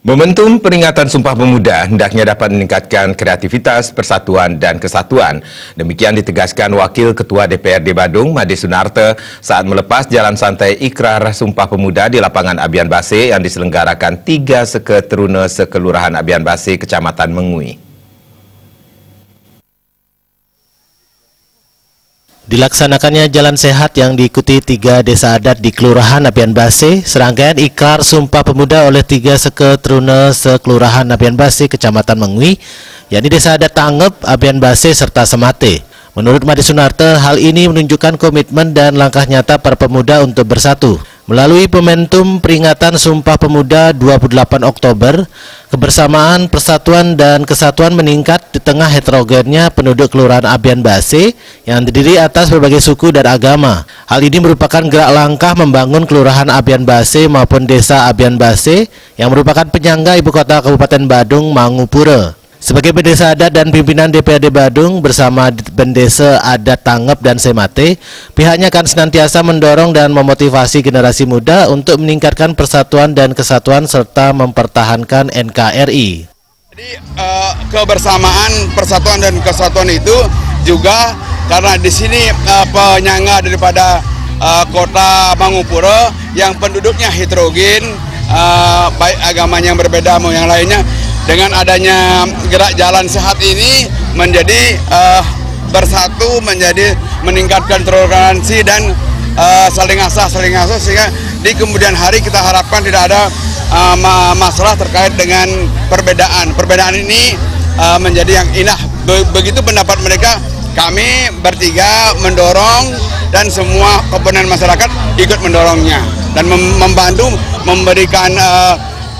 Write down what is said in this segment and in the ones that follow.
Momentum peringatan Sumpah Pemuda hendaknya dapat meningkatkan kreativitas, persatuan, dan kesatuan. Demikian ditegaskan Wakil Ketua DPRD Badung, Made Sunarte, saat melepas jalan santai Ikrar Sumpah Pemuda di lapangan Abian Base yang diselenggarakan 3 seketeruna sekelurahan Abian Base, Kecamatan Mengui. Dilaksanakannya jalan sehat yang diikuti 3 desa adat di Kelurahan Abian Base, serangkaian ikrar Sumpah Pemuda oleh 3 seketeruna sekelurahan Abian Base, Kecamatan Mengui, yakni Desa Adat Tangep, Abian Base, serta Semate. Menurut Made Sunarte, hal ini menunjukkan komitmen dan langkah nyata para pemuda untuk bersatu. Melalui momentum peringatan Sumpah Pemuda 28 Oktober, kebersamaan, persatuan, dan kesatuan meningkat di tengah heterogennya penduduk Kelurahan Abian Base yang terdiri atas berbagai suku dan agama. Hal ini merupakan gerak langkah membangun Kelurahan Abian Base maupun Desa Abian Base yang merupakan penyangga ibu kota Kabupaten Badung, Mangupura. Sebagai Bendesa Adat dan pimpinan DPRD Badung bersama Bendesa Adat Tangep dan Semate, pihaknya akan senantiasa mendorong dan memotivasi generasi muda untuk meningkatkan persatuan dan kesatuan serta mempertahankan NKRI. Jadi kebersamaan, persatuan dan kesatuan itu juga karena di sini penyangga daripada kota Mangupura yang penduduknya heterogen, baik agamanya yang berbeda maupun yang lainnya. Dengan adanya gerak jalan sehat ini menjadi bersatu, menjadi meningkatkan toleransi dan saling asah sehingga di kemudian hari kita harapkan tidak ada masalah terkait dengan perbedaan. Perbedaan ini menjadi yang indah. Begitu pendapat mereka, kami bertiga mendorong dan semua komponen masyarakat ikut mendorongnya dan membantu memberikan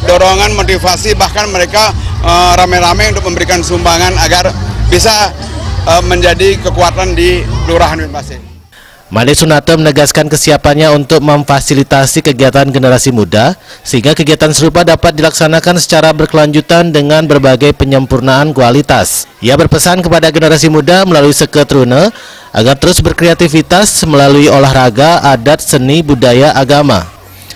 dorongan, motivasi, bahkan mereka rame-rame untuk memberikan sumbangan agar bisa menjadi kekuatan di Kelurahan Abian Base. Made Sunarte menegaskan kesiapannya untuk memfasilitasi kegiatan generasi muda sehingga kegiatan serupa dapat dilaksanakan secara berkelanjutan dengan berbagai penyempurnaan kualitas. Ia berpesan kepada generasi muda melalui seketeruna agar terus berkreativitas melalui olahraga, adat, seni, budaya, agama.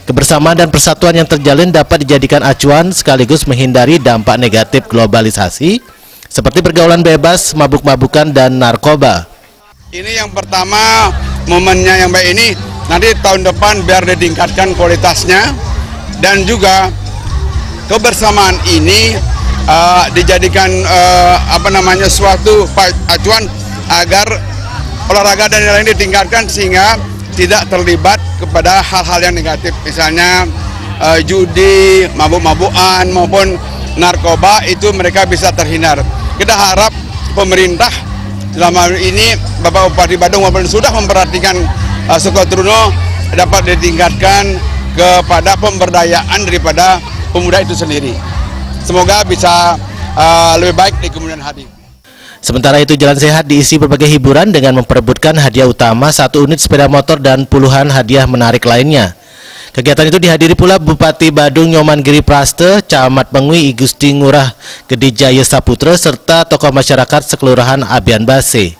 Kebersamaan dan persatuan yang terjalin dapat dijadikan acuan sekaligus menghindari dampak negatif globalisasi seperti pergaulan bebas, mabuk-mabukan, dan narkoba. Ini yang pertama, momennya yang baik ini, nanti tahun depan biar ditingkatkan kualitasnya dan juga kebersamaan ini dijadikan suatu acuan agar olahraga dan lain-lain ditingkatkan sehingga tidak terlibat kepada hal-hal yang negatif, misalnya judi, mabuk-mabukan maupun narkoba, itu mereka bisa terhindar. Kita harap pemerintah dalam hal ini Bapak Bupati Badung maupun sudah memperhatikan seketeruna dapat ditingkatkan kepada pemberdayaan daripada pemuda itu sendiri. Semoga bisa lebih baik di kemudian hari. Sementara itu, jalan sehat diisi berbagai hiburan dengan memperebutkan hadiah utama 1 unit sepeda motor dan puluhan hadiah menarik lainnya. Kegiatan itu dihadiri pula Bupati Badung Nyoman Giri Praste, Camat Mengui Igusti Ngurah Gede Jaya Saputra, serta tokoh masyarakat sekelurahan Abian Base.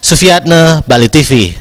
Sufiatne, Bali TV.